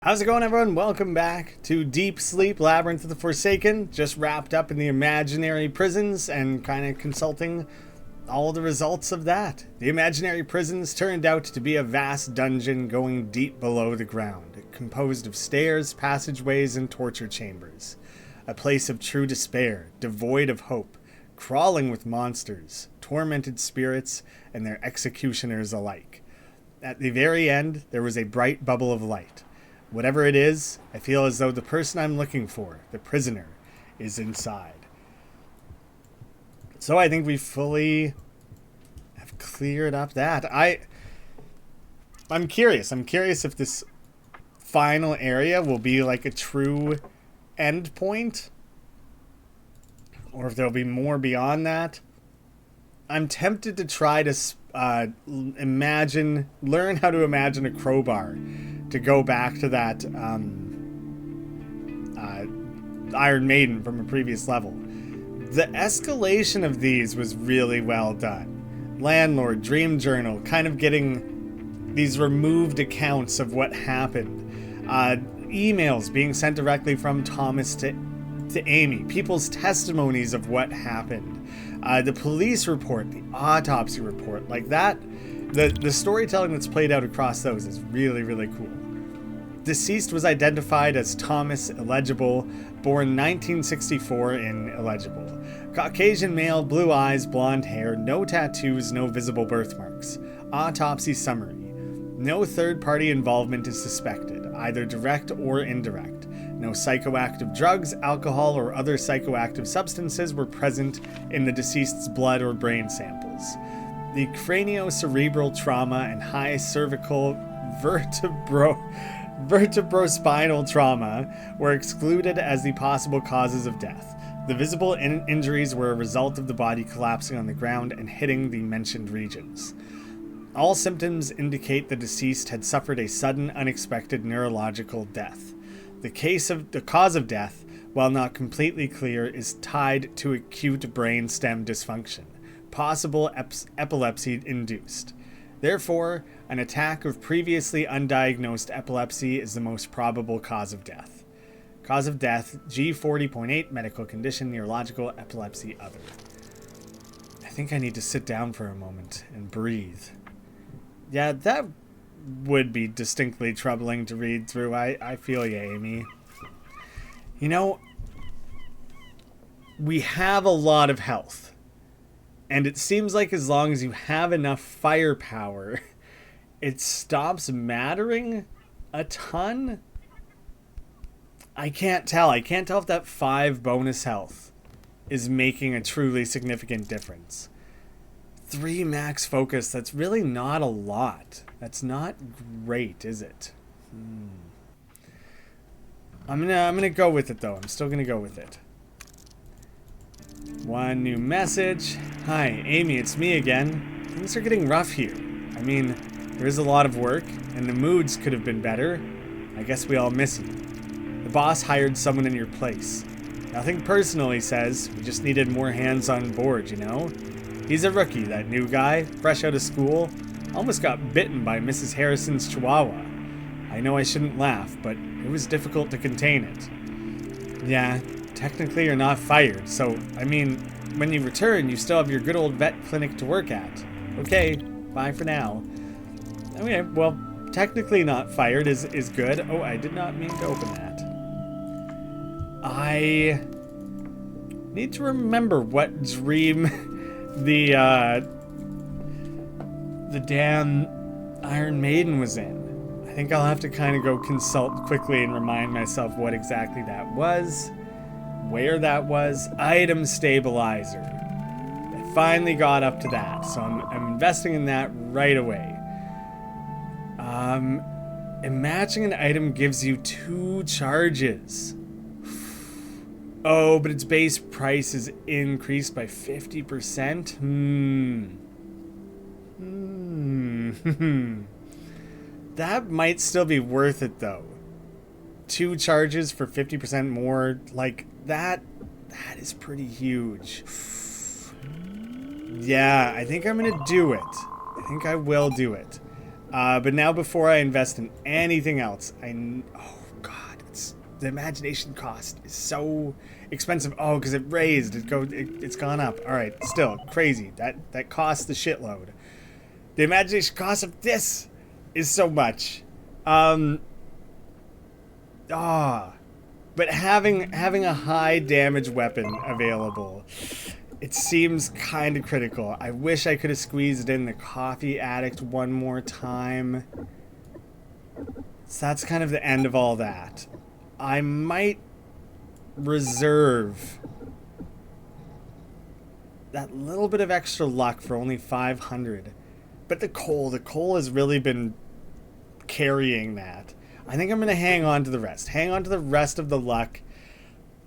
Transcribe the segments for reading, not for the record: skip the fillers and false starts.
How's it going, everyone? Welcome back to Deep Sleep, Labyrinth of the Forsaken. Just wrapped up in the imaginary prisons and kind of consulting all the results of that. The imaginary prisons turned out to be a vast dungeon going deep below the ground, composed of stairs, passageways, and torture chambers. A place of true despair, devoid of hope, crawling with monsters, tormented spirits, and their executioners alike. At the very end, there was a bright bubble of light. Whatever it is, I feel as though the person I'm looking for, the prisoner, is inside. So I think we fully have cleared up that. I'm curious. I'm curious if this final area will be like a true end point, or if there'll be more beyond that. I'm tempted to try to learn how to imagine a crowbar to go back to that Iron Maiden from a previous level. The escalation of these was really well done. Landlord, Dream Journal, kind of getting these removed accounts of what happened. Emails being sent directly from Thomas to Amy. People's testimonies of what happened. The police report, the autopsy report, like that. The storytelling that's played out across those is really, really cool. Deceased was identified as Thomas Illegible, born 1964 in Illegible. Caucasian male, blue eyes, blonde hair, no tattoos, no visible birthmarks. Autopsy summary. No third-party involvement is suspected, either direct or indirect. No psychoactive drugs, alcohol, or other psychoactive substances were present in the deceased's blood or brain samples. The craniocerebral trauma and high cervical vertebrospinal trauma were excluded as the possible causes of death. The visible injuries were a result of the body collapsing on the ground and hitting the mentioned regions. All symptoms indicate the deceased had suffered a sudden, unexpected neurological death. The cause of death, while not completely clear, is tied to acute brain stem dysfunction, possible epilepsy induced. Therefore, an attack of previously undiagnosed epilepsy is the most probable cause of death. Cause of death, G40.8, medical condition, neurological epilepsy, other. I think I need to sit down for a moment and breathe. Yeah, that would be distinctly troubling to read through. I feel you, Amy. You know, we have a lot of health. And it seems like as long as you have enough firepower, it stops mattering a ton. I can't tell. I can't tell if that 5 bonus health is making a truly significant difference. 3 max focus, that's really not a lot. That's not great, is it? I'm gonna go with it though. I'm still gonna go with it. 1 new message. Hi, Amy, it's me again. Things are getting rough here. I mean, there is a lot of work, and the moods could have been better. I guess we all miss you. The boss hired someone in your place. Nothing personal, he says. We just needed more hands on board, you know? He's a rookie, that new guy, fresh out of school. Almost got bitten by Mrs. Harrison's chihuahua. I know I shouldn't laugh, but it was difficult to contain it. Yeah, technically you're not fired, so, I mean, when you return, you still have your good old vet clinic to work at. Okay, bye for now. Okay, well, technically not fired is good. Oh, I did not mean to open that. I need to remember what dream the damn Iron Maiden was in. I think I'll have to kind of go consult quickly and remind myself what exactly that was, where that was. Item stabilizer. I finally got up to that, so I'm investing in that right away. Imagine an item gives you 2 charges. Oh, but its base price is increased by 50%? That might still be worth it, though. 2 charges for 50% more, like, that is pretty huge. Yeah, I think I'm gonna do it. I think I will do it. But now before I invest in anything else, oh god, the imagination cost is so expensive. Oh, because it raised, it's gone up. All right, still crazy. That costs the shitload. The imagination cost of this is so much. But having a high damage weapon available, it seems kind of critical. I wish I could have squeezed in the coffee addict one more time. So that's kind of the end of all that. I might reserve that little bit of extra luck for only 500. But the coal has really been carrying that. I think I'm going to hang on to the rest. Hang on to the rest of the luck.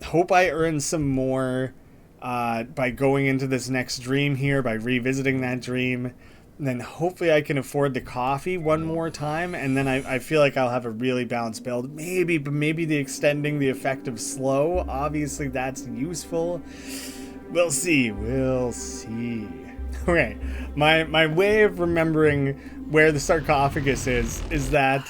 Hope I earn some more by going into this next dream here, by revisiting that dream. And then hopefully I can afford the coffee one more time. And then I feel like I'll have a really balanced build. Maybe the extending the effect of slow. Obviously that's useful. We'll see. Okay, my way of remembering where the sarcophagus is that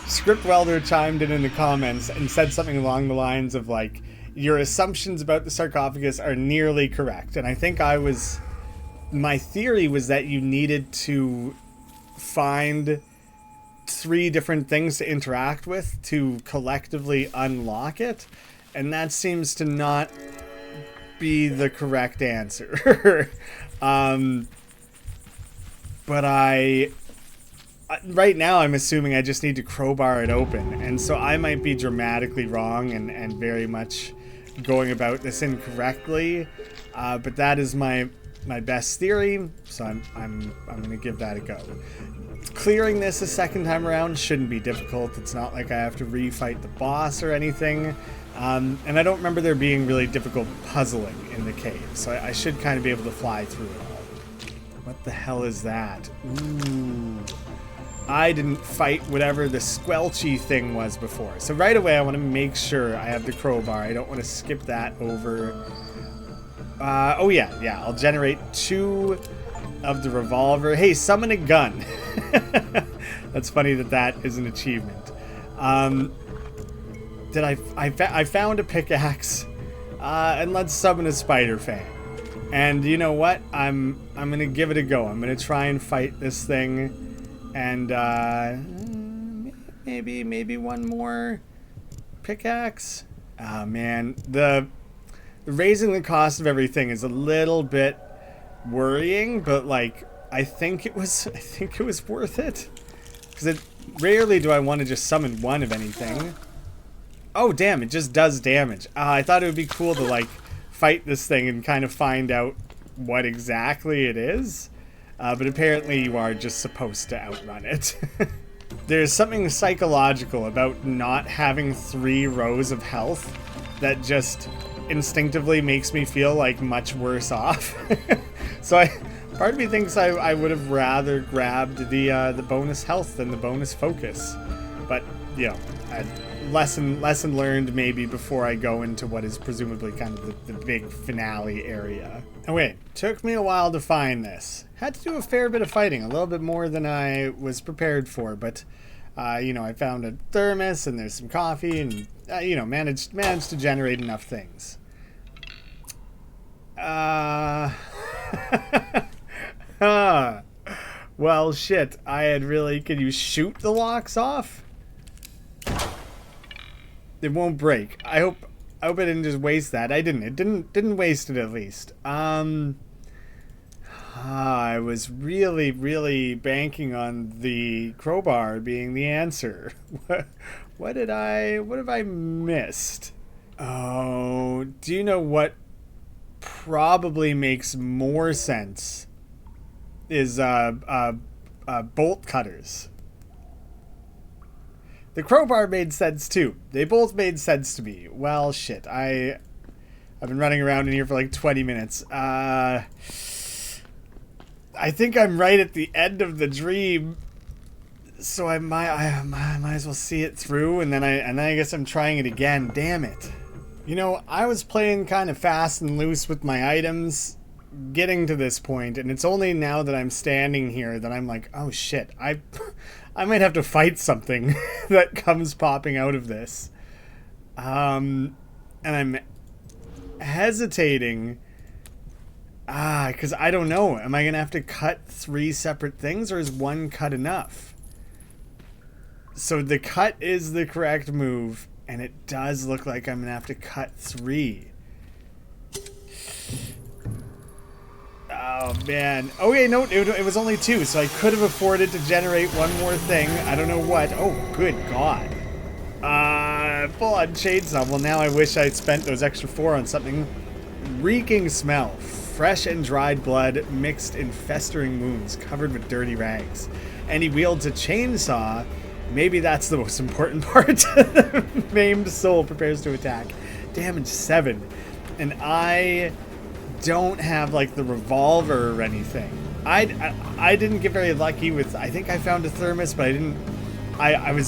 Script Welder chimed in the comments and said something along the lines of like, your assumptions about the sarcophagus are nearly correct. And I think my theory was that you needed to find 3 different things to interact with to collectively unlock it. And that seems to not be the correct answer. But right now I'm assuming I just need to crowbar it open, and so I might be dramatically wrong and very much going about this incorrectly, but that is my best theory, so I'm gonna give that a go. Clearing this a second time around shouldn't be difficult. It's not like I have to refight the boss or anything, and I don't remember there being really difficult puzzling in the cave, so I should kind of be able to fly through it all. What the hell is that? Ooh. I didn't fight whatever the squelchy thing was before. So right away I want to make sure I have the crowbar. I don't want to skip that over. Oh yeah, I'll generate 2 of the revolver. Hey, summon a gun. That's funny that is an achievement. I found a pickaxe, and let's summon a spider fang. And you know what? I'm gonna give it a go. I'm gonna try and fight this thing. And maybe one more pickaxe. Oh man, the raising the cost of everything is a little bit worrying, but like I think it was worth it, because rarely do I want to just summon one of anything. Oh damn, it just does damage. I thought it would be cool to like fight this thing and kind of find out what exactly it is. But apparently you are just supposed to outrun it. There's something psychological about not having 3 rows of health that just instinctively makes me feel like much worse off. So part of me thinks I would have rather grabbed the bonus health than the bonus focus. But, you know, lesson learned maybe before I go into what is presumably kind of the big finale area. Oh wait, took me a while to find this. Had to do a fair bit of fighting, a little bit more than I was prepared for, but you know, I found a thermos and there's some coffee and you know, managed to generate enough things. Well shit, can you shoot the locks off? It won't break. I hope I didn't just waste that. I didn't. It didn't waste it at least. I was really banking on the crowbar being the answer. What have I missed? Oh, do you know what probably makes more sense is bolt cutters. The crowbar made sense too. They both made sense to me. Well, shit. I've been running around in here for like 20 minutes. I think I'm right at the end of the dream, so I might as well see it through, and then I guess I'm trying it again. Damn it. You know, I was playing kind of fast and loose with my items, getting to this point, and it's only now that I'm standing here that I'm like, oh shit, I might have to fight something that comes popping out of this. And I'm hesitating. Because I don't know. Am I going to have to cut 3 separate things, or is one cut enough? So the cut is the correct move, and it does look like I'm going to have to cut 3. Oh, man. Okay, no, it was only 2, so I could have afforded to generate one more thing. I don't know what. Oh, good God. Full-on chainsaw. Well, now I wish I'd spent those extra 4 on something. Reeking smell. Fresh and dried blood mixed in festering wounds covered with dirty rags. And he wields a chainsaw. Maybe that's the most important part. Maimed soul prepares to attack. Damage 7. And I don't have like the revolver or anything. I didn't get very lucky with, I think I found a thermos, but I didn't, I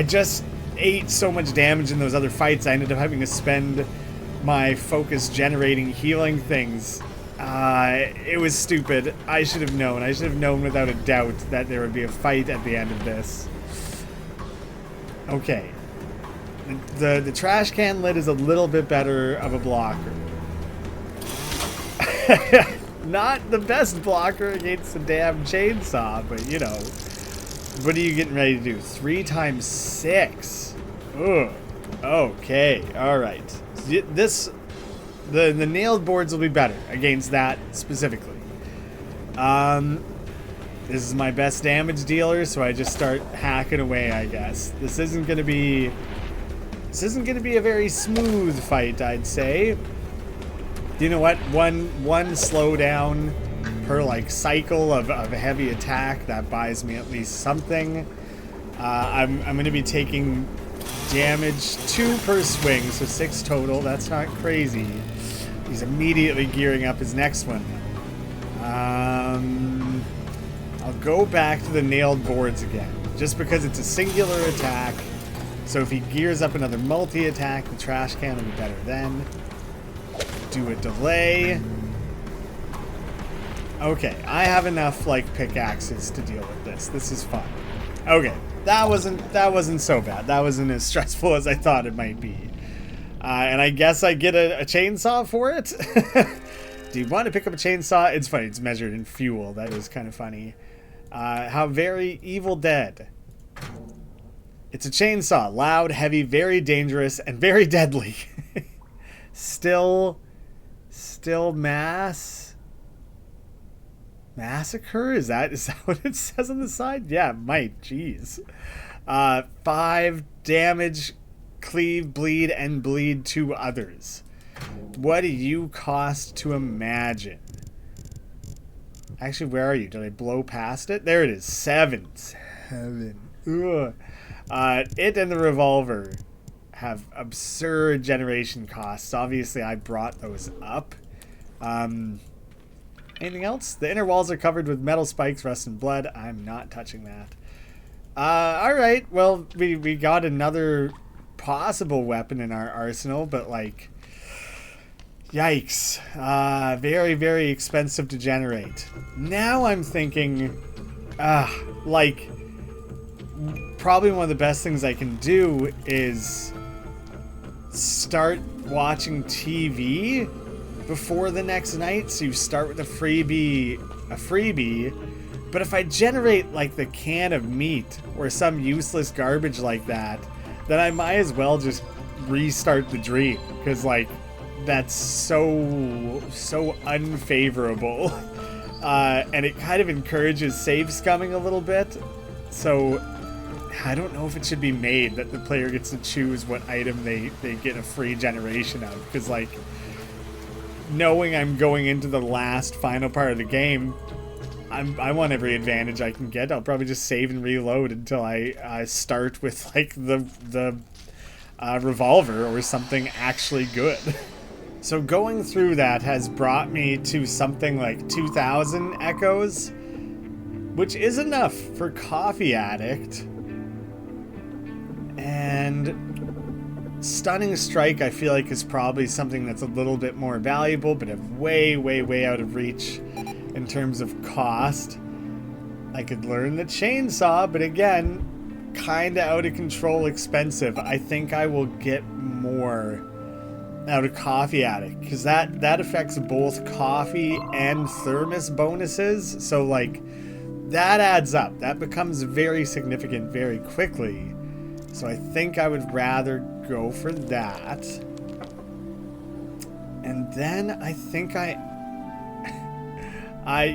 just ate so much damage in those other fights. I ended up having to spend my focus generating healing things. It was stupid. I should have known. I should have known without a doubt that there would be a fight at the end of this. Okay. The trash can lid is a little bit better of a blocker. Not the best blocker against the damn chainsaw, but you know. What are you getting ready to do? 3 times 6. Ugh. Okay. Alright. The nailed boards will be better against that specifically. This is my best damage dealer, so I just start hacking away, I guess. This isn't gonna be a very smooth fight, I'd say. You know what? One slowdown per like cycle of a heavy attack, that buys me at least something. I'm gonna be taking damage 2 per swing, so 6 total. That's not crazy. He's immediately gearing up his next one. I'll go back to the nailed boards again, just because it's a singular attack. So if he gears up another multi-attack, the trash can will be better then. Do a delay. Okay, I have enough like pickaxes to deal with this. This is fun. Okay, that wasn't so bad. That wasn't as stressful as I thought it might be. And I guess I get a chainsaw for it. Do you want to pick up a chainsaw? It's funny. It's measured in fuel. That is kind of funny. How very Evil Dead. It's a chainsaw. Loud, heavy, very dangerous, and very deadly. Still massacre? Is that what it says on the side? Yeah, it might. Jeez. 5 damage, cleave, bleed, and bleed 2 others. What do you cost to imagine? Actually, where are you? Did I blow past it? There it is. 7. Ugh. It and the revolver have absurd generation costs. Obviously, I brought those up. Anything else? The inner walls are covered with metal spikes, rust, and blood. I'm not touching that. Alright, well, we got another possible weapon in our arsenal, but like, yikes. Very, very expensive to generate. Now I'm thinking, like, probably one of the best things I can do is start watching TV before the next night. So you start with a freebie, but if I generate like the can of meat or some useless garbage like that, then I might as well just restart the dream, because like that's so unfavorable. And it kind of encourages save scumming a little bit. So I don't know if it should be made that the player gets to choose what item they get a free generation of, because like, knowing I'm going into the last final part of the game, I want every advantage I can get. I'll probably just save and reload until I start with like the revolver or something actually good. So going through that has brought me to something like 2,000 echoes, which is enough for Coffee Addict. And Stunning Strike, I feel like, is probably something that's a little bit more valuable, but way, way, way out of reach in terms of cost. I could learn the Chainsaw, but again, kind of out of control expensive. I think I will get more out of Coffee Addict, because that affects both coffee and thermos bonuses. So, like, that adds up. That becomes very significant very quickly. So I think I would rather go for that. And then I think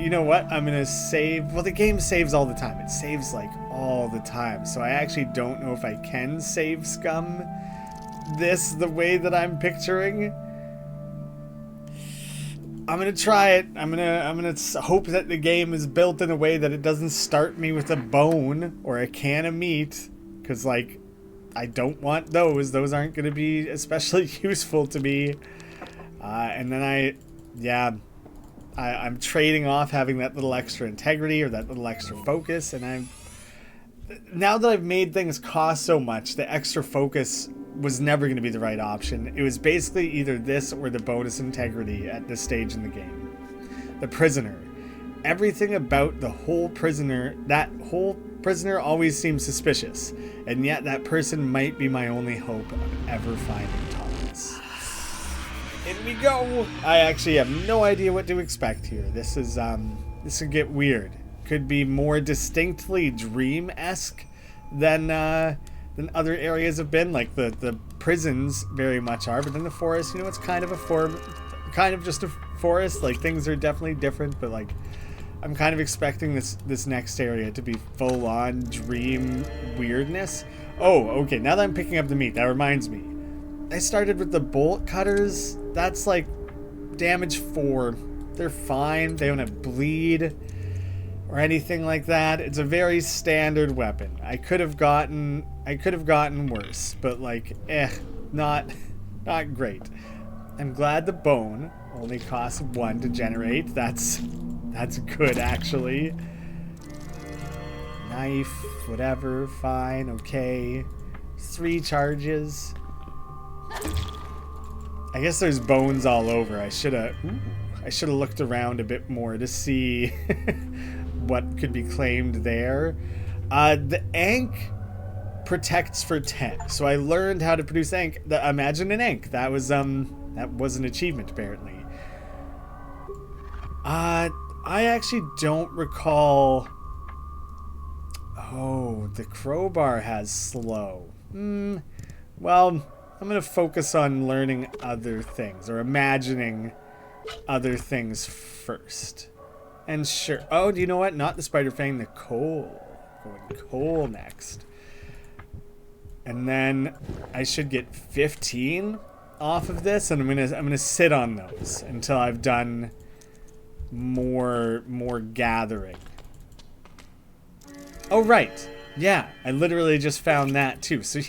you know what? I'm going to save. Well, the game saves all the time. It saves, like, all the time. So I actually don't know if I can save scum this the way that I'm picturing. I'm going to try it. I'm going to hope that the game is built in a way that it doesn't start me with a bone or a can of meat. Because, like, I don't want those. Those aren't going to be especially useful to me. And then I'm trading off having that little extra integrity or that little extra focus. And now that I've made things cost so much, the extra focus was never going to be the right option. It was basically either this or the bonus integrity at this stage in the game. The prisoner. Everything about the whole prisoner, that whole prisoner always seems suspicious, and yet that person might be my only hope of ever finding Thomas. In we go! I actually have no idea what to expect here. This could get weird. Could be more distinctly Dream-esque than other areas have been. Like the prisons very much are, but then the forest, you know, it's kind of just a forest. Like, things are definitely different, but like, I'm kind of expecting this next area to be full-on Dream weirdness. Oh, okay, now that I'm picking up the meat, that reminds me. I started with the bolt cutters. That's like damage 4. They're fine. They don't have bleed or anything like that. It's a very standard weapon. I could have gotten worse, but like, not great. I'm glad the bone only costs 1 to generate. That's good, actually. Knife, whatever, fine, okay. 3 charges. I guess there's bones all over. I should have looked around a bit more to see what could be claimed there. The Ankh protects for 10. So I learned how to produce Ankh. Imagine an Ankh. That was an achievement, apparently. I actually don't recall. Oh, the crowbar has slow. Well, I'm going to focus on learning other things, or imagining other things first. And sure. Oh, do you know what? Not the spider fang, the coal. Going coal next. And then I should get 15 off of this, and I'm gonna sit on those until I've done more gathering. Oh right, yeah, I literally just found that too. So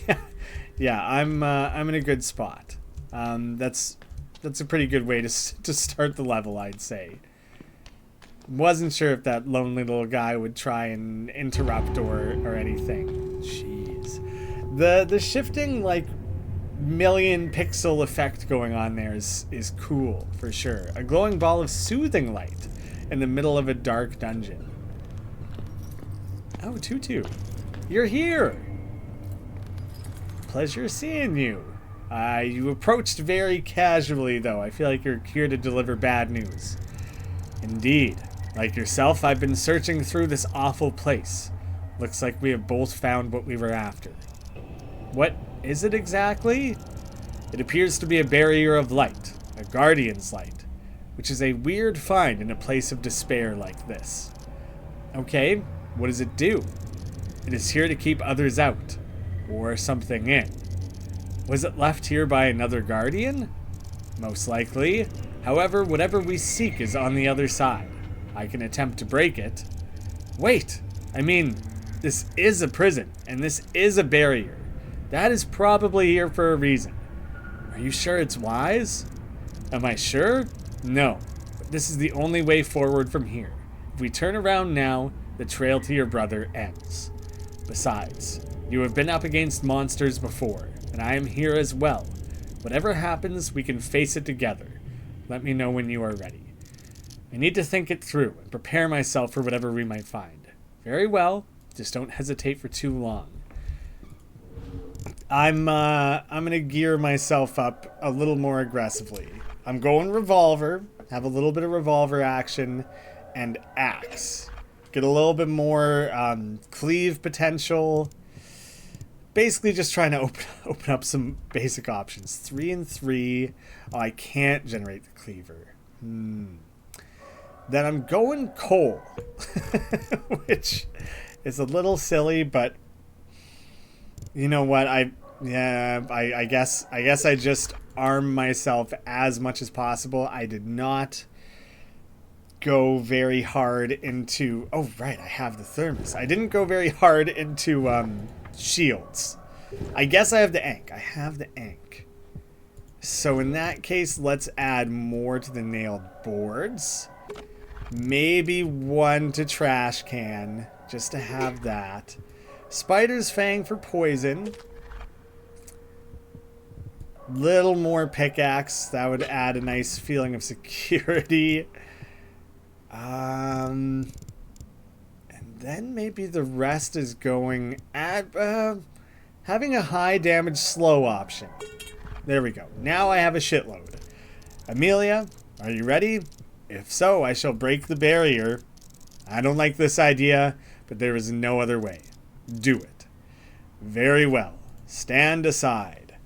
yeah, I'm in a good spot. That's a pretty good way to start the level, I'd say. Wasn't sure if that lonely little guy would try and interrupt or anything. Jeez, the shifting, like, million pixel effect going on there is cool for sure. A glowing ball of soothing light in the middle of a dark dungeon. Oh, Tutu, you're here. Pleasure seeing you. You approached very casually, though. I feel like you're here to deliver bad news. Indeed. Like yourself, I've been searching through this awful place. Looks like we have both found what we were after. What is it exactly? It appears to be a barrier of light, a guardian's light, which is a weird find in a place of despair like this. Okay, what does it do? It is here to keep others out, or something in. Was it left here by another guardian? Most likely. However, whatever we seek is on the other side. I can attempt to break it. Wait! I mean, this is a prison, and this is a barrier. That is probably here for a reason. Are you sure it's wise? Am I sure? No. But this is the only way forward from here. If we turn around now, the trail to your brother ends. Besides, you have been up against monsters before. and I am here as well. Whatever happens, we can face it together. Let me know when you are ready. I need to think it through and prepare myself for whatever we might find. Very well, just don't hesitate for too long. I'm gonna gear myself up a little more aggressively. I'm going revolver, have a little bit of revolver action, and axe. Get a little bit more cleave potential. Basically just trying to open up some basic options. 3 and 3. Oh, I can't generate the cleaver. Then I'm going coal, which is a little silly, but you know what? I guess I just arm myself as much as possible. I did not go very hard into... Oh, right, I have the thermos. I didn't go very hard into shields. I guess I have the ink. I have the ink. So in that case, let's add more to the nailed boards. Maybe 1 to trash can, just to have that. Spider's Fang for poison. Little more pickaxe. That would add a nice feeling of security. And then maybe the rest is going at having a high damage slow option. There we go. Now I have a shitload. Amelia, are you ready? If so, I shall break the barrier. I don't like this idea, but there is no other way. Do it. Very well. Stand aside.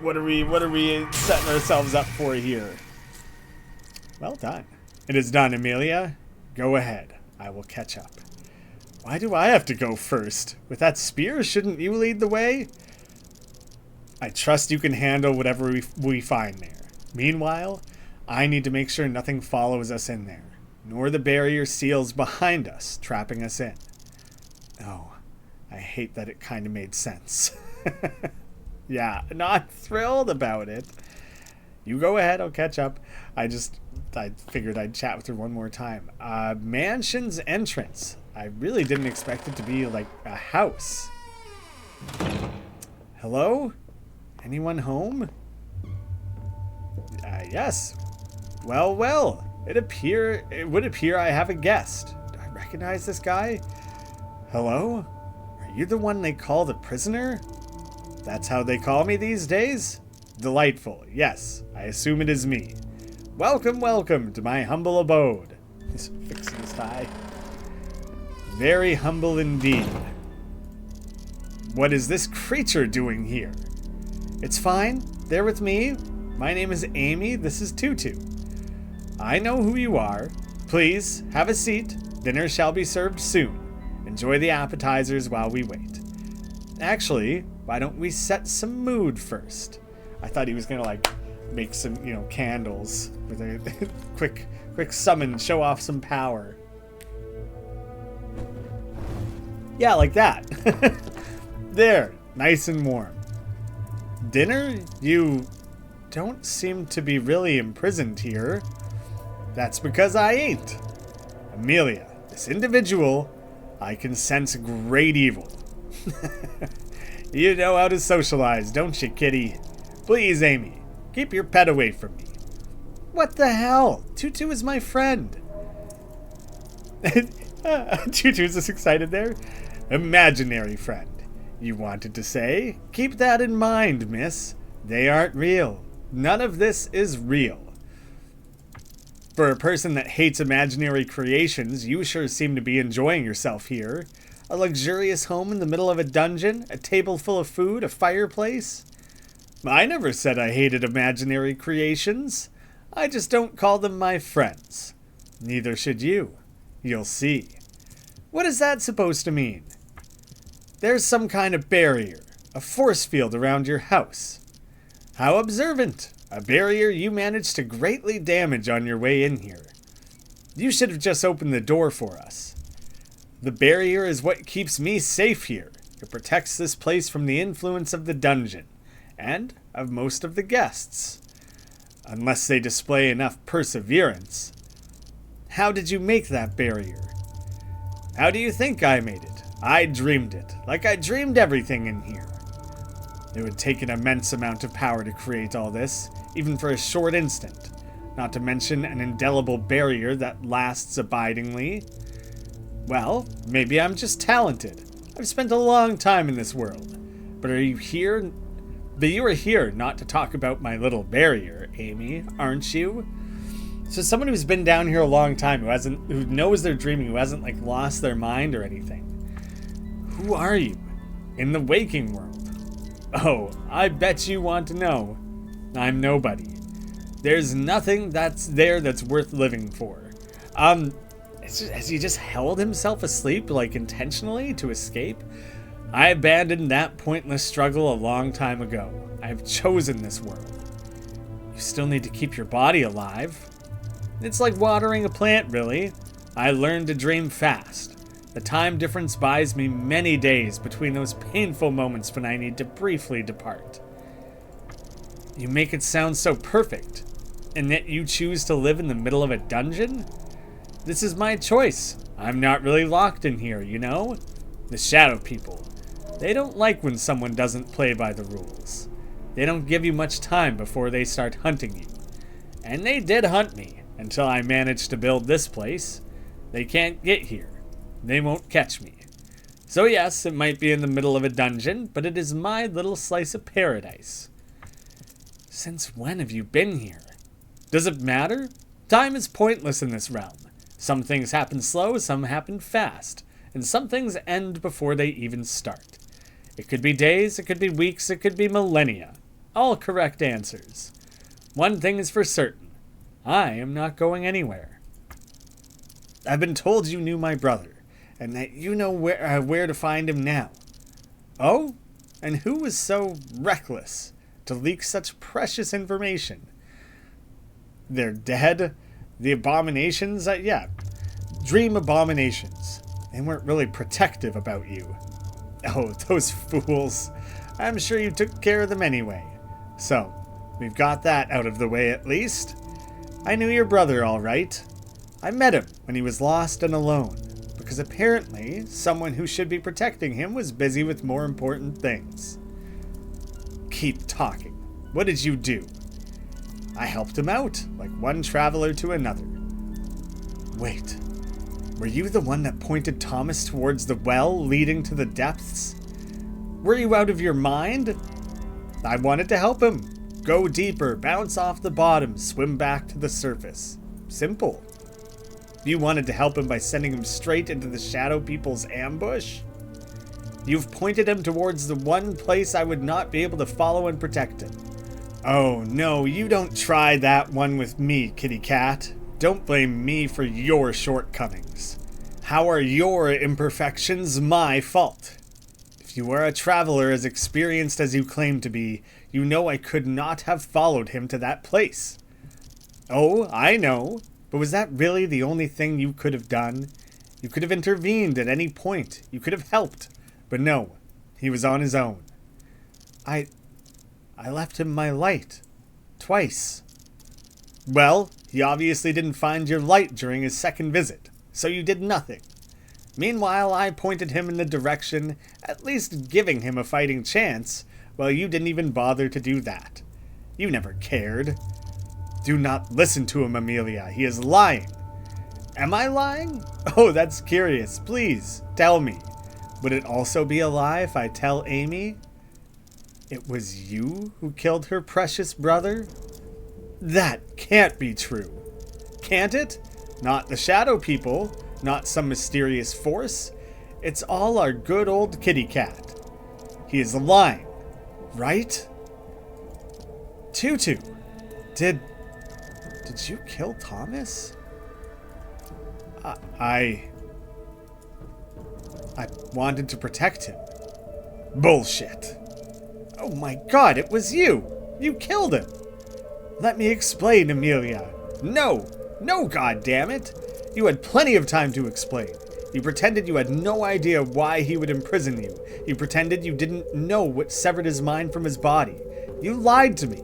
What are we setting ourselves up for here? Well done. It is done, Amelia. Go ahead. I will catch up. Why do I have to go first? With that spear, shouldn't you lead the way? I trust you can handle whatever we find there. Meanwhile, I need to make sure nothing follows us in there, nor the barrier seals behind us, trapping us in. Oh, I hate that it kind of made sense. Yeah, not thrilled about it. You go ahead, I'll catch up. I figured I'd chat with her one more time. Mansion's entrance. I really didn't expect it to be like a house. Hello? Anyone home? Yes. Well. It would appear I have a guest. Do I recognize this guy? Hello? Are you the one they call the prisoner? That's how they call me these days? Delightful. Yes, I assume it is me. Welcome to my humble abode. He's fixing his tie. Very humble indeed. What is this creature doing here? It's fine. They're with me. My name is Amy. This is Tutu. I know who you are. Please, have a seat. Dinner shall be served soon. Enjoy the appetizers while we wait. Actually, why don't we set some mood first? I thought he was gonna like make some, candles with a quick summon, show off some power. Yeah, like that. There, nice and warm. Dinner? You don't seem to be really imprisoned here. That's because I ain't. Amelia, this individual, I can sense great evil. You know how to socialize, don't you, kitty? Please, Amy, keep your pet away from me. What the hell? Tutu is my friend. Tutu's just excited there. Imaginary friend. You wanted to say? Keep that in mind, miss. They aren't real. None of this is real. For a person that hates imaginary creations, you sure seem to be enjoying yourself here. A luxurious home in the middle of a dungeon, a table full of food, a fireplace. I never said I hated imaginary creations. I just don't call them my friends. Neither should you. You'll see. What is that supposed to mean? There's some kind of barrier, a force field around your house. How observant! A barrier you managed to greatly damage on your way in here. You should have just opened the door for us. The barrier is what keeps me safe here. It protects this place from the influence of the dungeon, and of most of the guests. Unless they display enough perseverance. How did you make that barrier? How do you think I made it? I dreamed it, like I dreamed everything in here. It would take an immense amount of power to create all this, even for a short instant, not to mention an indelible barrier that lasts abidingly. Well, maybe I'm just talented. I've spent a long time in this world. But you are here not to talk about my little barrier, Amy, aren't you? So someone who's been down here a long time, who knows they're dreaming, who hasn't lost their mind or anything. Who are you in the waking world? Oh, I bet you want to know. I'm nobody. There's nothing that's worth living for. Has he just held himself asleep, intentionally, to escape? I abandoned that pointless struggle a long time ago. I've chosen this world. You still need to keep your body alive. It's like watering a plant, really. I learned to dream fast. The time difference buys me many days between those painful moments when I need to briefly depart. You make it sound so perfect, and yet you choose to live in the middle of a dungeon? This is my choice. I'm not really locked in here, you know? The Shadow People. They don't like when someone doesn't play by the rules. They don't give you much time before they start hunting you. And they did hunt me, until I managed to build this place. They can't get here. They won't catch me. So yes, it might be in the middle of a dungeon, but it is my little slice of paradise. Since when have you been here? Does it matter? Time is pointless in this realm. Some things happen slow, some happen fast, and some things end before they even start. It could be days, it could be weeks, it could be millennia. All correct answers. One thing is for certain. I am not going anywhere. I've been told you knew my brother, and that you know where to find him now. Oh? And who was so reckless to leak such precious information? They're dead? The abominations? Dream abominations. They weren't really protective about you. Oh, those fools. I'm sure you took care of them anyway. So, we've got that out of the way at least. I knew your brother all right. I met him when he was lost and alone, because apparently someone who should be protecting him was busy with more important things. Keep talking. What did you do? I helped him out, like one traveler to another. Wait, were you the one that pointed Thomas towards the well leading to the depths? Were you out of your mind? I wanted to help him. Go deeper, bounce off the bottom, swim back to the surface. Simple. You wanted to help him by sending him straight into the Shadow People's ambush? You've pointed him towards the one place I would not be able to follow and protect him. Oh no, you don't try that one with me, kitty cat. Don't blame me for your shortcomings. How are your imperfections my fault? If you are a traveler as experienced as you claim to be, you know I could not have followed him to that place. Oh, I know. But was that really the only thing you could have done? You could have intervened at any point. You could have helped. But no, he was on his own. I left him my light. Twice. Well, he obviously didn't find your light during his second visit, so you did nothing. Meanwhile, I pointed him in the direction, at least giving him a fighting chance, while you didn't even bother to do that. You never cared. Do not listen to him, Amelia. He is lying. Am I lying? Oh, that's curious. Please, tell me. Would it also be a lie if I tell Amy? It was you who killed her precious brother? That can't be true. Can't it? Not the Shadow People, not some mysterious force. It's all our good old kitty cat. He is lying, right? Tutu, did you kill Thomas? I wanted to protect him. Bullshit. Oh my god, it was you! You killed him! Let me explain, Amelia. No, goddammit! You had plenty of time to explain. You pretended you had no idea why he would imprison you. You pretended you didn't know what severed his mind from his body. You lied to me.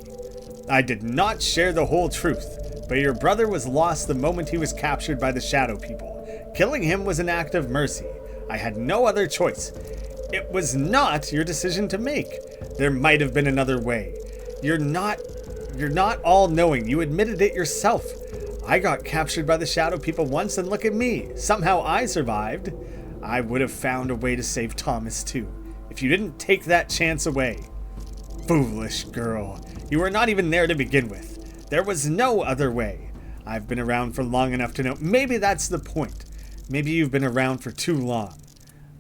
I did not share the whole truth, but your brother was lost the moment he was captured by the Shadow People. Killing him was an act of mercy. I had no other choice. It was not your decision to make. There might have been another way. You're not all-knowing. You admitted it yourself. I got captured by the shadow people once, and look at me. Somehow I survived. I would have found a way to save Thomas too, if you didn't take that chance away. Foolish girl. You were not even there to begin with. There was no other way. I've been around for long enough to know. Maybe that's the point. Maybe you've been around for too long.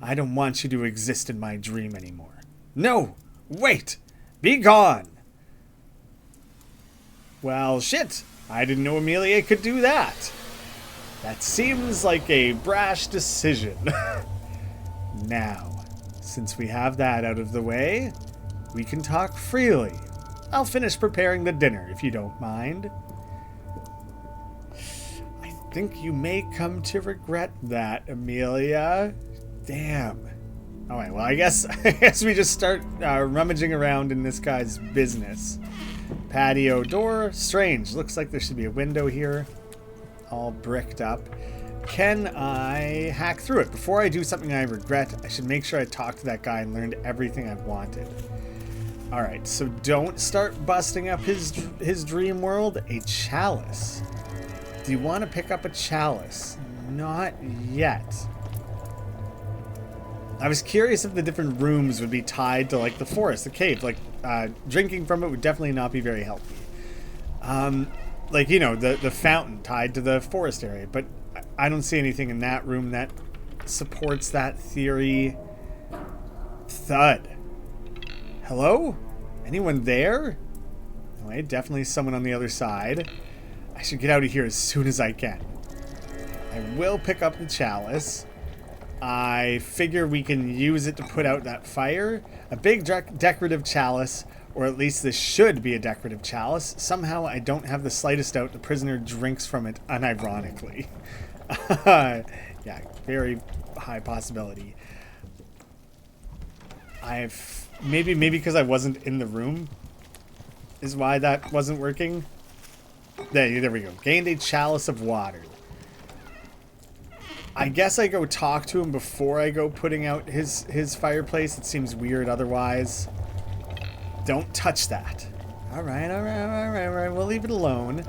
I don't want you to exist in my dream anymore. No! Wait! Be gone! Well, shit. I didn't know Amelia could do that. That seems like a brash decision. Now, since we have that out of the way, we can talk freely. I'll finish preparing the dinner, if you don't mind. I think you may come to regret that, Amelia. Damn. Alright, well, I guess we just start rummaging around in this guy's business. Patio door. Strange. Looks like there should be a window here. All bricked up. Can I hack through it? Before I do something I regret, I should make sure I talked to that guy and learned everything I've wanted. Alright, so don't start busting up his dream world. A chalice. Do you want to pick up a chalice? Not yet. I was curious if the different rooms would be tied to, like, the forest, the cave. Like, drinking from it would definitely not be very healthy. Like, you know, the fountain tied to the forest area. But I don't see anything in that room that supports that theory. Thud. Hello? Anyone there? Anyway, definitely someone on the other side. I should get out of here as soon as I can. I will pick up the chalice. I figure we can use it to put out that fire. A big decorative chalice, or at least this should be a decorative chalice. Somehow I don't have the slightest doubt the prisoner drinks from it unironically. Yeah, very high possibility. Maybe because I wasn't in the room is why that wasn't working. There we go. Gained a chalice of water. I guess I go talk to him before I go putting out his fireplace. It seems weird otherwise. Don't touch that. Alright. We'll leave it alone.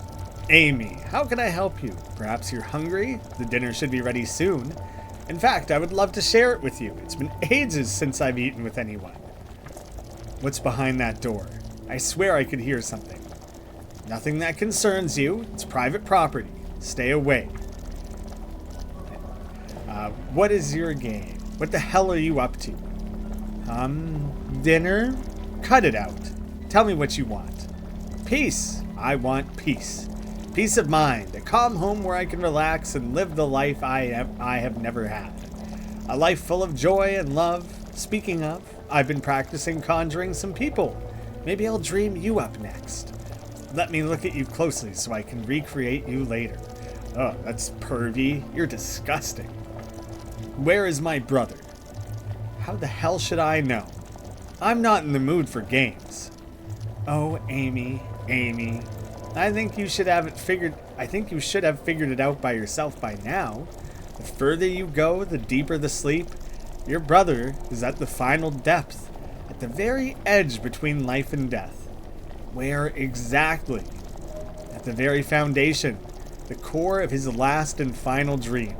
Amy, how can I help you? Perhaps you're hungry? The dinner should be ready soon. In fact, I would love to share it with you. It's been ages since I've eaten with anyone. What's behind that door? I swear I could hear something. Nothing that concerns you. It's private property. Stay away. What is your game? What the hell are you up to? Dinner? Cut it out. Tell me what you want. Peace. I want peace. Peace of mind. A calm home where I can relax and live the life I have never had. A life full of joy and love. Speaking of, I've been practicing conjuring some people. Maybe I'll dream you up next. Let me look at you closely so I can recreate you later. Oh, that's pervy. You're disgusting. Where is my brother? How the hell should I know? I'm not in the mood for games. Oh, Amy. I think you should have figured it out by yourself by now. The further you go, the deeper the sleep. Your brother is at the final depth, at the very edge between life and death. Where exactly? At the very foundation, the core of his last and final dream.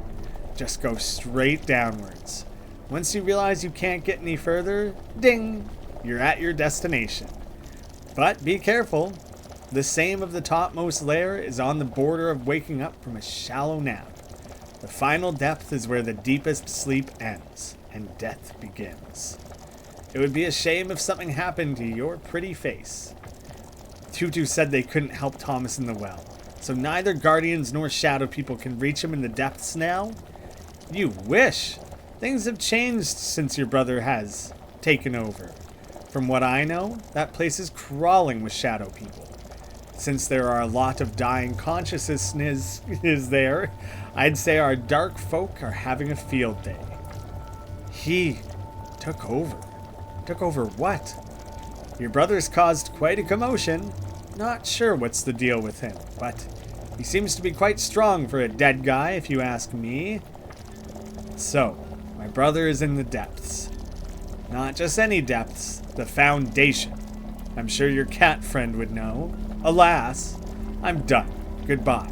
Just go straight downwards. Once you realize you can't get any further, ding, you're at your destination. But be careful. The same of the topmost layer is on the border of waking up from a shallow nap. The final depth is where the deepest sleep ends and death begins. It would be a shame if something happened to your pretty face. Tutu said they couldn't help Thomas in the well, so neither guardians nor shadow people can reach him in the depths now. You wish. Things have changed since your brother has taken over. From what I know, that place is crawling with shadow people. Since there are a lot of dying consciousness there, I'd say our dark folk are having a field day. He took over. Took over what? Your brother's caused quite a commotion. Not sure what's the deal with him, but he seems to be quite strong for a dead guy, if you ask me. So, my brother is in the depths. Not just any depths, The Foundation. I'm sure your cat friend would know. Alas, I'm done. Goodbye.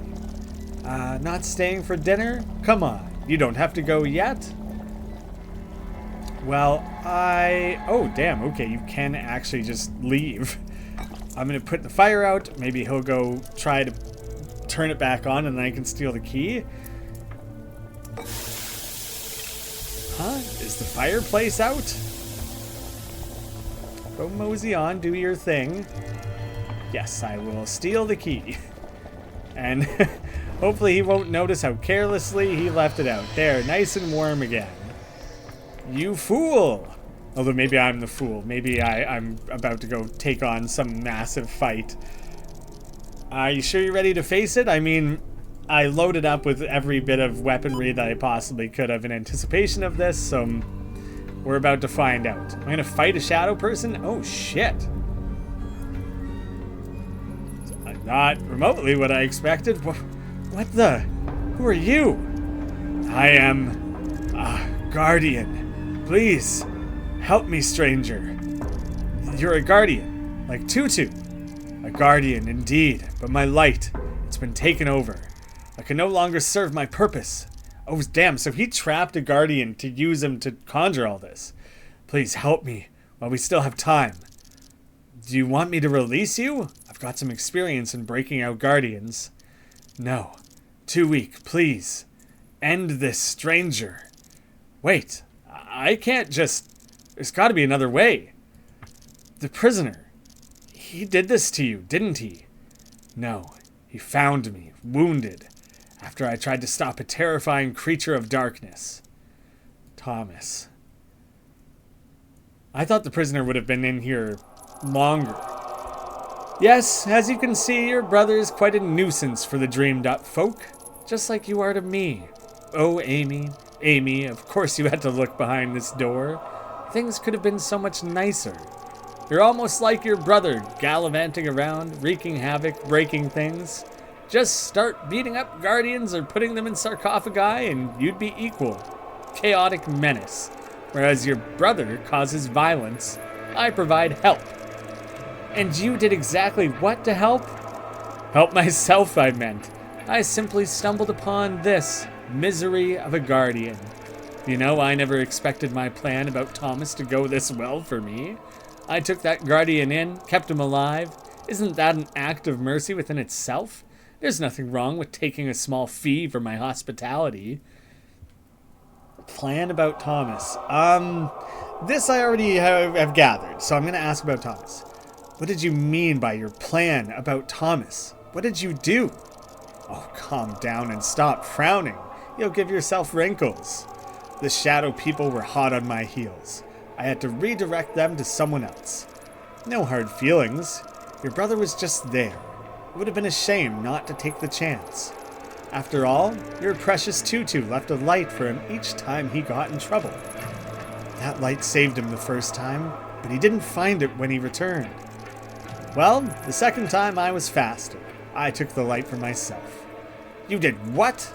Not staying for dinner? Come on, you don't have to go yet? Well, oh, damn, okay, you can actually just leave. I'm gonna put the fire out. Maybe he'll go try to turn it back on and then I can steal the key. Huh? Is the fireplace out? Go mosey on, do your thing. Yes, I will steal the key. And hopefully he won't notice how carelessly he left it out. There, nice and warm again. You fool! Although maybe I'm the fool. Maybe I'm about to go take on some massive fight. Are you sure you're ready to face it? I mean, I loaded up with every bit of weaponry that I possibly could have in anticipation of this, so we're about to find out. I'm gonna fight a shadow person? Oh, shit. Not remotely what I expected. What the? Who are you? I am a guardian. Please, help me, stranger. You're a guardian, like Tutu. A guardian, indeed, but my light, it's been taken over. I can no longer serve my purpose. Oh, damn, so he trapped a guardian to use him to conjure all this. Please help me while we still have time. Do you want me to release you? I've got some experience in breaking out guardians. No, too weak, please. End this, stranger. Wait, I can't just... There's got to be another way. The prisoner. He did this to you, didn't he? No, he found me, wounded, after I tried to stop a terrifying creature of darkness. Thomas. I thought the prisoner would have been in here longer. Yes, as you can see, your brother is quite a nuisance for the dreamed up folk, just like you are to me. Oh, Amy, of course you had to look behind this door. Things could have been so much nicer. You're almost like your brother, gallivanting around, wreaking havoc, breaking things. Just start beating up guardians or putting them in sarcophagi and you'd be equal. Chaotic menace. Whereas your brother causes violence, I provide help. And you did exactly what to help? Help myself, I meant. I simply stumbled upon this misery of a guardian. You know, I never expected my plan about Thomas to go this well for me. I took that guardian in, kept him alive. Isn't that an act of mercy within itself? There's nothing wrong with taking a small fee for my hospitality. Plan about Thomas. This I already have gathered, so I'm going to ask about Thomas. What did you mean by your plan about Thomas? What did you do? Oh, calm down and stop frowning. You'll give yourself wrinkles. The shadow people were hot on my heels. I had to redirect them to someone else. No hard feelings. Your brother was just there. It would have been a shame not to take the chance. After all, your precious Tutu left a light for him each time he got in trouble. That light saved him the first time, but he didn't find it when he returned. Well, the second time I was faster. I took the light for myself. You did what?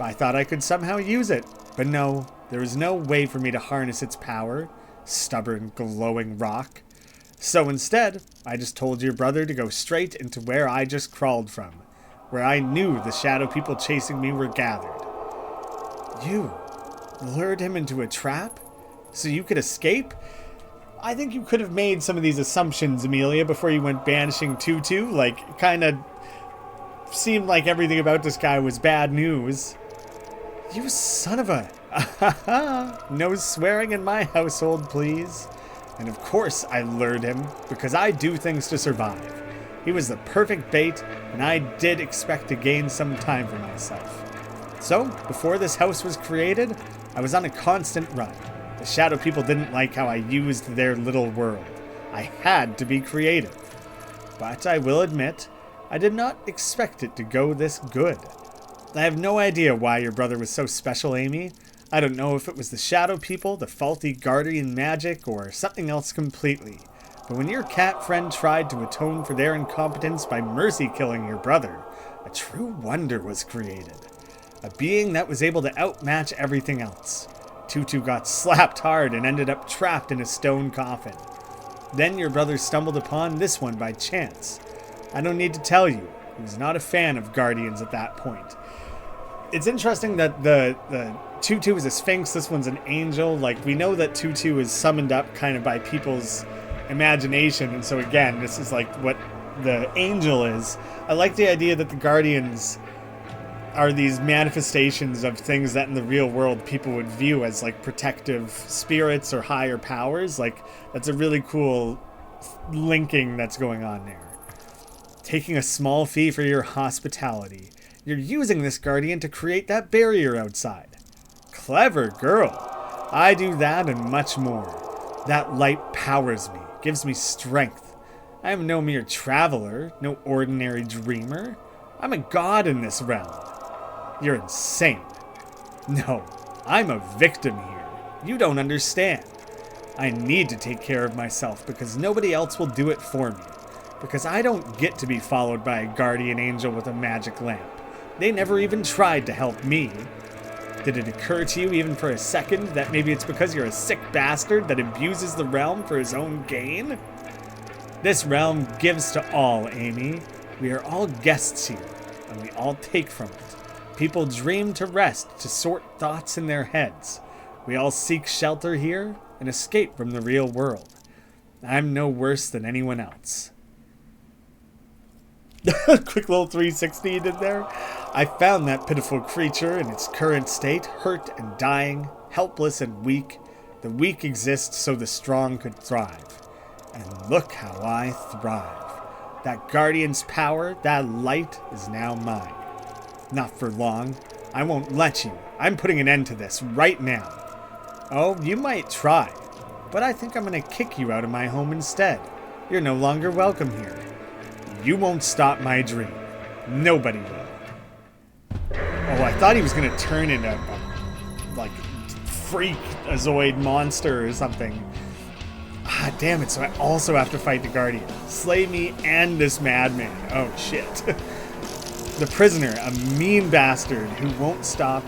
I thought I could somehow use it, but no, there was no way for me to harness its power. Stubborn, glowing rock. So instead, I just told your brother to go straight into where I just crawled from, where I knew the shadow people chasing me were gathered. You lured him into a trap so you could escape? I think you could have made some of these assumptions, Amelia, before you went banishing Tutu. Like, kind of seemed like everything about this guy was bad news. You son of a... No swearing in my household, please. And of course I lured him, because I do things to survive. He was the perfect bait, and I did expect to gain some time for myself. So, before this house was created, I was on a constant run. The shadow people didn't like how I used their little world. I had to be creative. But I will admit, I did not expect it to go this good. I have no idea why your brother was so special, Amy. I don't know if it was the shadow people, the faulty guardian magic, or something else completely. But when your cat friend tried to atone for their incompetence by mercy killing your brother, a true wonder was created. A being that was able to outmatch everything else. Tutu got slapped hard and ended up trapped in a stone coffin. Then your brother stumbled upon this one by chance. I don't need to tell you, he was not a fan of guardians at that point. It's interesting that the 2-2 is a sphinx, this one's an angel. Like, we know that 2-2 is summoned up kind of by people's imagination, and so again, this is like what the angel is. I like the idea that the guardians are these manifestations of things that in the real world people would view as like protective spirits or higher powers. Like, that's a really cool linking that's going on there. Taking a small fee for your hospitality. You're using this guardian to create that barrier outside. Clever girl. I do that and much more. That light powers me, gives me strength. I am no mere traveler, no ordinary dreamer. I'm a god in this realm. You're insane. No, I'm a victim here. You don't understand. I need to take care of myself because nobody else will do it for me. Because I don't get to be followed by a guardian angel with a magic lamp. They never even tried to help me. Did it occur to you even for a second that maybe it's because you're a sick bastard that abuses the realm for his own gain? This realm gives to all, Amy. We are all guests here, and we all take from it. People dream to rest, to sort thoughts in their heads. We all seek shelter here and escape from the real world. I'm no worse than anyone else. Quick little 360 you did there. I found that pitiful creature in its current state, hurt and dying, helpless and weak. The weak exist so the strong could thrive. And look how I thrive. That guardian's power, that light, is now mine. Not for long. I won't let you. I'm putting an end to this right now. Oh, you might try, but I think I'm going to kick you out of my home instead. You're no longer welcome here. You won't stop my dream. Nobody will. Oh, I thought he was going to turn into a, like, freak-azoid monster or something. Ah, damn it, so I also have to fight the Guardian. Slay me and this madman. Oh, shit. The prisoner, a mean bastard who won't stop.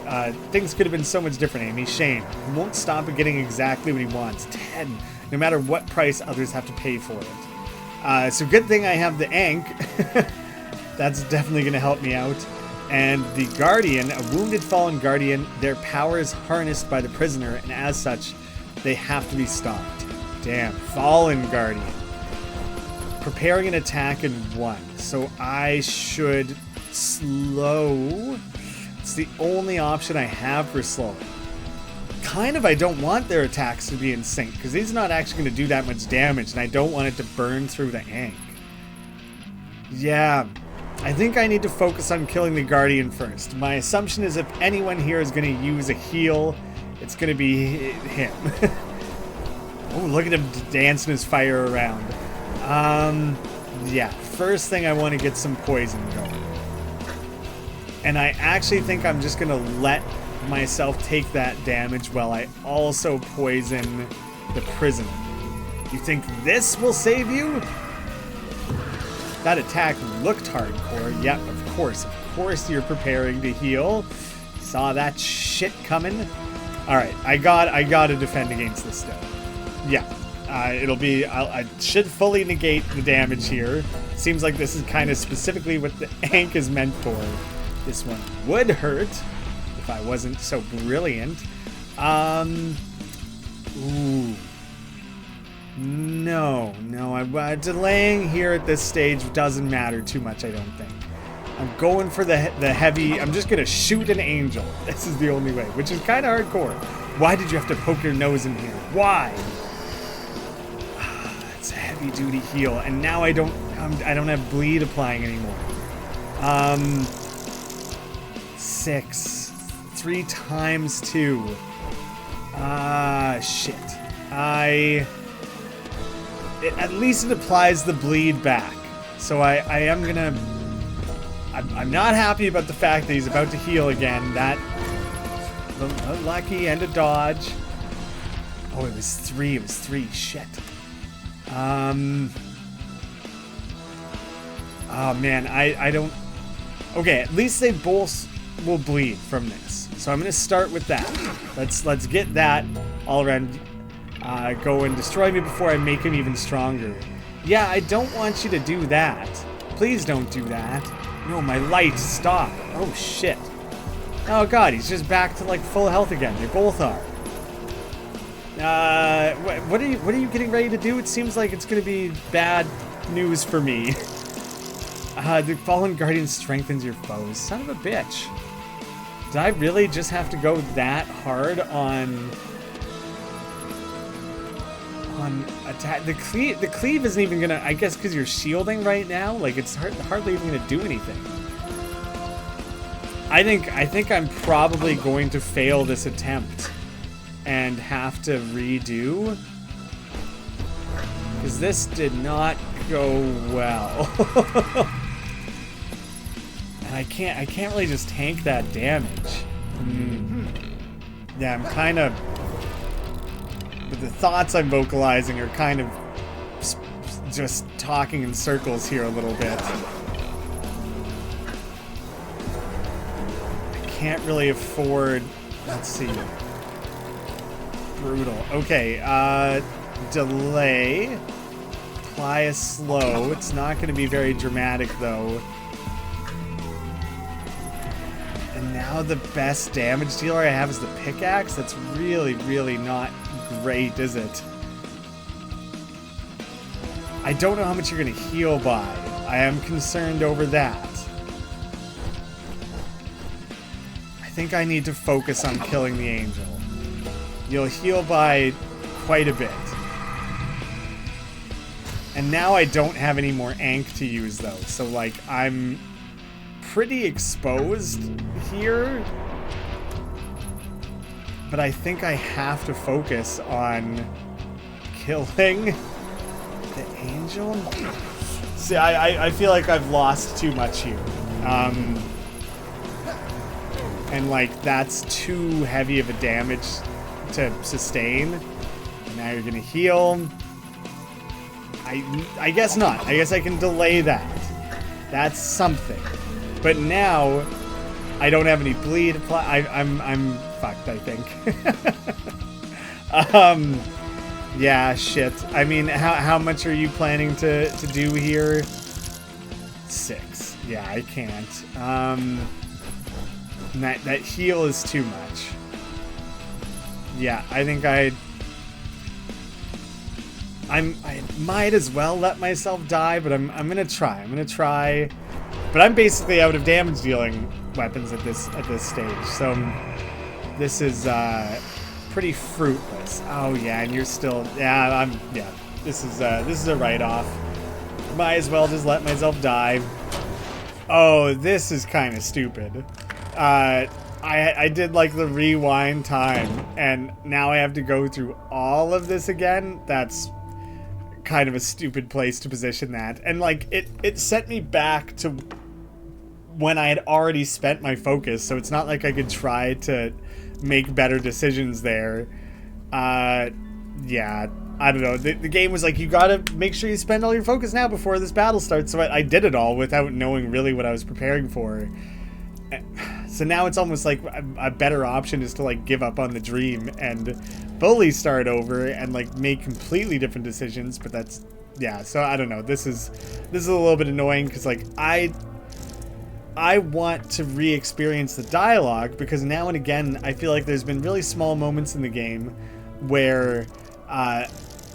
Things could have been so much different, Amy. Shame. Who won't stop at getting exactly what he wants. 10. No matter what price others have to pay for it. So good thing I have the Ankh. That's definitely going to help me out. And the Guardian, a wounded fallen Guardian, their power is harnessed by the prisoner, and as such, they have to be stopped. Damn, fallen Guardian. Preparing an attack in 1. So I should slow. It's the only option I have for slowing. Kind of, I don't want their attacks to be in sync, because he's not actually going to do that much damage, and I don't want it to burn through the Ankh. Yeah, I think I need to focus on killing the Guardian first. My assumption is if anyone here is going to use a heal, it's going to be him. Oh, look at him dancing his fire around. Yeah, first thing I want to get some poison going. And I actually think I'm just going to let myself take that damage while I also poison the prisoner. You think this will save you? That attack looked hardcore. Yep, of course you're preparing to heal. Saw that shit coming. Alright, I gotta defend against this stuff. Yeah, it'll be, I should fully negate the damage here. Seems like this is kind of specifically what the Ankh is meant for. This one would hurt if I wasn't so brilliant. Ooh. No, delaying here at this stage doesn't matter too much, I don't think. I'm going for the heavy, I'm just gonna shoot an angel. This is the only way, which is kind of hardcore. Why did you have to poke your nose in here? Why? It's a heavy duty heal, and now I don't have bleed applying anymore. 6. 3 times 2. Shit. At least it applies the bleed back. So I am gonna... I'm not happy about the fact that he's about to heal again. That... Lucky and a dodge. Oh, it was 3. It was 3. Shit. Oh, man. I don't... Okay, at least they both will bleed from this. So I'm gonna start with that. Let's get that all around. go and destroy me before I make him even stronger. Yeah, I don't want you to do that. Please don't do that. No, my lights, stop. Oh, shit. Oh, God, he's just back to, like, full health again. They both are. What are you getting ready to do? It seems like it's going to be bad news for me. The Fallen Guardian strengthens your foes. Son of a bitch. Did I really just have to go that hard on attack? The cleave isn't even gonna, I guess because you're shielding right now, like it's hardly even gonna do anything. I think I'm probably going to fail this attempt and have to redo, because this did not go well. And I can't really just tank that damage. Yeah, I'm kind of, but the thoughts I'm vocalizing are kind of just talking in circles here a little bit. I can't really afford, let's see, brutal. Okay, delay, apply a slow. It's not going to be very dramatic though. And now the best damage dealer I have is the pickaxe. That's really, really not great, is it? I don't know how much you're going to heal by. I am concerned over that. I think I need to focus on killing the angel. You'll heal by quite a bit. And now I don't have any more Ankh to use though, so like I'm pretty exposed here. But I think I have to focus on killing the angel. See, I feel like I've lost too much here. And like that's too heavy of a damage to sustain. And now you're gonna heal. I guess not. I guess I can delay that. That's something. But now I don't have any bleed. I'm fucked, I think. Yeah, shit. I mean, how much are you planning to do here? 6. Yeah, I can't. That heal is too much. Yeah, I think I might as well let myself die, but I'm gonna try. I'm gonna try. But I'm basically out of damage dealing weapons at this stage, so this is pretty fruitless. Oh yeah, and you're still This is a write-off. Might as well just let myself die. Oh, this is kind of stupid. I did like the rewind time, and now I have to go through all of this again. That's kind of a stupid place to position that, and like it sent me back to when I had already spent my focus, so it's not like I could try to make better decisions there. Yeah, I don't know. The game was like, you gotta make sure you spend all your focus now before this battle starts, so I did it all without knowing really what I was preparing for. So now it's almost like a better option is to like give up on the dream and fully start over and like make completely different decisions. But that's, yeah, so I don't know. This is a little bit annoying because like I want to re-experience the dialogue, because now and again I feel like there's been really small moments in the game where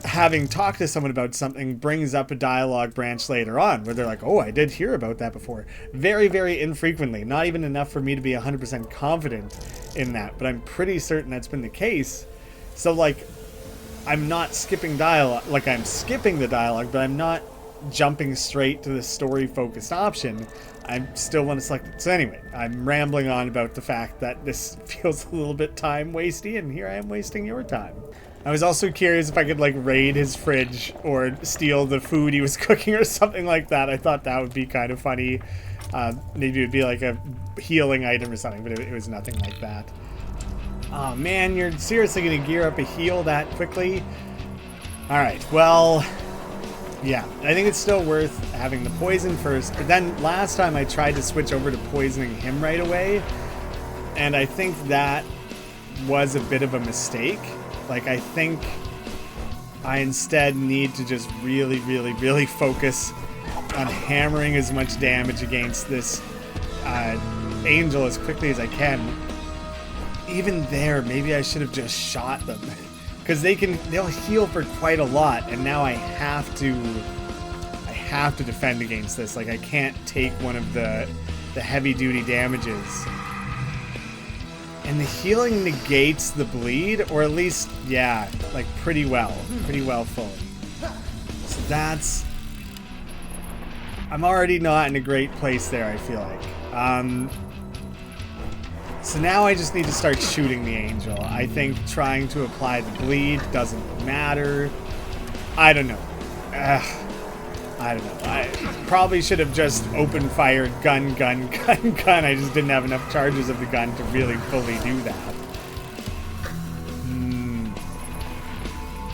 having talked to someone about something brings up a dialogue branch later on where they're like, oh, I did hear about that before. Very, very infrequently. Not even enough for me to be 100% confident in that, but I'm pretty certain that's been the case. So like, I'm not skipping dialogue, like I'm skipping the dialogue, but I'm not jumping straight to the story focused option. I still want to select it. So anyway, I'm rambling on about the fact that this feels a little bit time wasty, and here I am wasting your time. I was also curious if I could like raid his fridge or steal the food he was cooking or something like that. I thought that would be kind of funny. Maybe it would be like a healing item or something, but it was nothing like that. Oh man, you're seriously gonna gear up a heal that quickly? Alright, well, yeah, I think it's still worth having the poison first, but then last time I tried to switch over to poisoning him right away, and I think that was a bit of a mistake. Like, I think I instead need to just really, really, really focus on hammering as much damage against this angel as quickly as I can. Even there, maybe I should have just shot them. Because they'll heal for quite a lot, and now I have to defend against this. Like, I can't take one of the heavy-duty damages. And the healing negates the bleed, or at least, yeah, like pretty well fully. So that's... I'm already not in a great place there, I feel like. So now I just need to start shooting the angel. I think trying to apply the bleed doesn't matter. I don't know. I don't know. I probably should have just open fired gun. I just didn't have enough charges of the gun to really fully do that.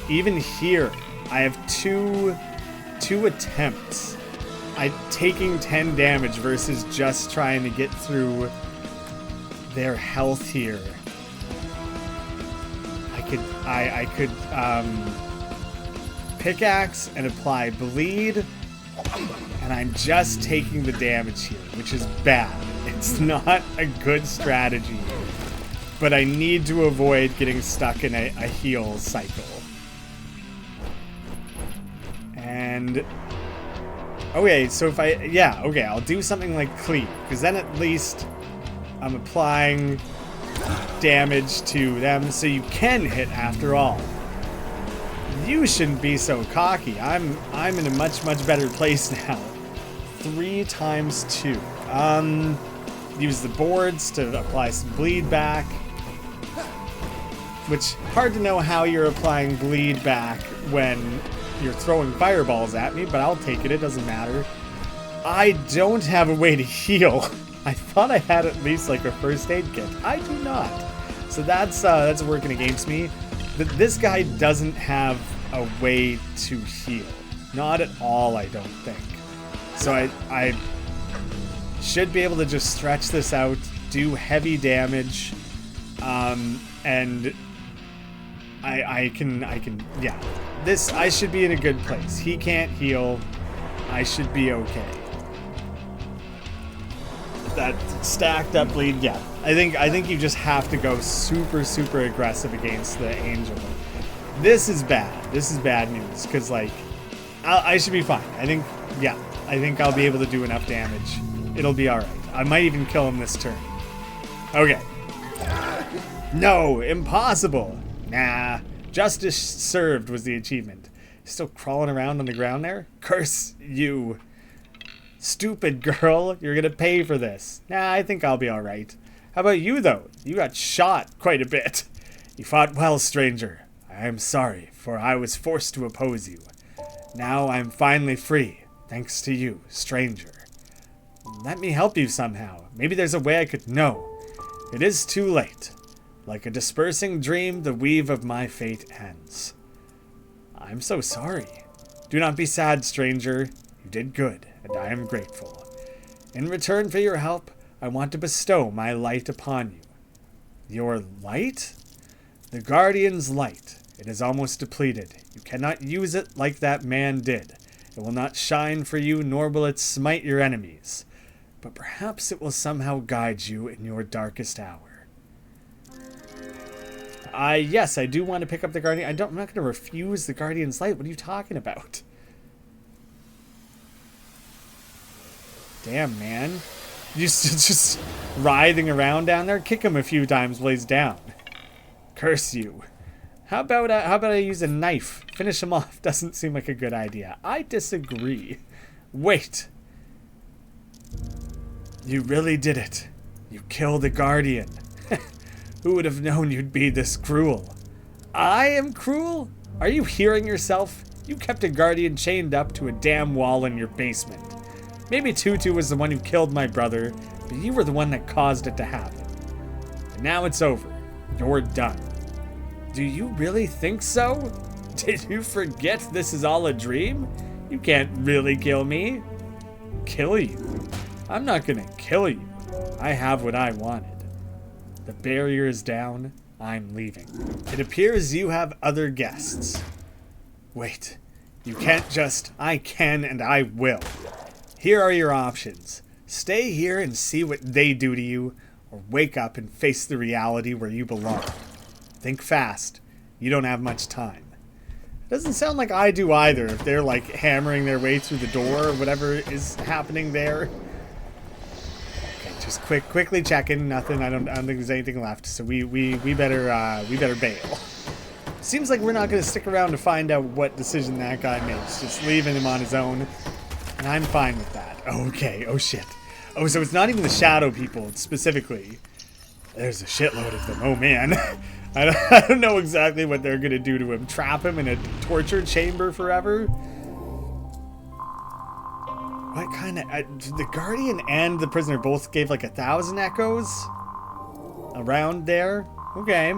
Even here, I have two attempts. I'm taking 10 damage versus just trying to get through their health here. I could pickaxe and apply bleed, and I'm just taking the damage here, which is bad. It's not a good strategy, but I need to avoid getting stuck in a heal cycle. And okay, so if I'll do something like cleave, because then at least I'm applying damage to them, so you can hit after all. You shouldn't be so cocky. I'm in a much better place now. 3 times 2. Use the boards to apply some bleed back. Which, hard to know how you're applying bleed back when you're throwing fireballs at me, but I'll take it. It doesn't matter. I don't have a way to heal. I thought I had at least like a first aid kit. I do not. So that's working against me. This guy doesn't have a way to heal. Not at all, I don't think. So I should be able to just stretch this out, do heavy damage, and I can, yeah. This, I should be in a good place. He can't heal. I should be okay. That stacked up bleed, yeah. I think you just have to go super aggressive against the angel. This is bad. This is bad news, because like I should be fine. I think I'll be able to do enough damage. It'll be all right. I might even kill him this turn. Okay. No, impossible. Nah, justice served was the achievement. Still crawling around on the ground there? Curse you. Stupid girl, you're gonna pay for this. Nah, I think I'll be alright. How about you, though? You got shot quite a bit. You fought well, stranger. I am sorry, for I was forced to oppose you. Now I'm finally free, thanks to you, stranger. Let me help you somehow. Maybe there's a way I could... No, it is too late. Like a dispersing dream, the weave of my fate ends. I'm so sorry. Do not be sad, stranger. You did good, and I am grateful. In return for your help, I want to bestow my light upon you. Your light? The Guardian's light. It is almost depleted. You cannot use it like that man did. It will not shine for you, nor will it smite your enemies. But perhaps it will somehow guide you in your darkest hour. Yes, I do want to pick up the Guardian. I'm not going to refuse the Guardian's light. What are you talking about? Damn, man. You just writhing around down there? Kick him a few times while he's down. Curse you. How about I use a knife? Finish him off. Doesn't seem like a good idea. I disagree. Wait. You really did it. You killed the Guardian. Who would have known you'd be this cruel? I am cruel? Are you hearing yourself? You kept a Guardian chained up to a damn wall in your basement. Maybe Tutu was the one who killed my brother, but you were the one that caused it to happen. And now it's over. You're done. Do you really think so? Did you forget this is all a dream? You can't really kill me. Kill you? I'm not gonna kill you. I have what I wanted. The barrier is down. I'm leaving. It appears you have other guests. Wait. You can't just... I can and I will. Here are your options. Stay here and see what they do to you, or wake up and face the reality where you belong. Think fast. You don't have much time. It doesn't sound like I do either, if they're like hammering their way through the door or whatever is happening there. Okay, just quickly checking. Nothing. I don't think there's anything left. So we better bail. Seems like we're not going to stick around to find out what decision that guy makes. Just leaving him on his own. And I'm fine with that. Okay. Oh, shit. Oh, so it's not even the shadow people, specifically. There's a shitload of them. Oh, man. I don't know exactly what they're going to do to him. Trap him in a torture chamber forever? What kind of... the Guardian and the prisoner both gave like 1,000 echoes? Around there? Okay.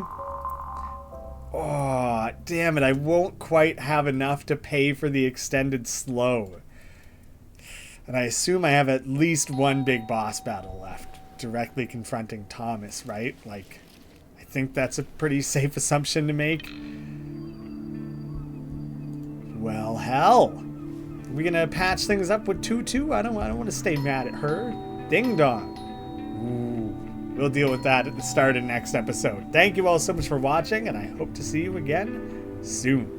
Oh, damn it. I won't quite have enough to pay for the extended slow. And I assume I have at least one big boss battle left. Directly confronting Thomas, right? Like, I think that's a pretty safe assumption to make. Well, hell. Are we gonna patch things up with Tutu? I don't want to stay mad at her. Ding dong. Ooh, we'll deal with that at the start of next episode. Thank you all so much for watching, and I hope to see you again soon.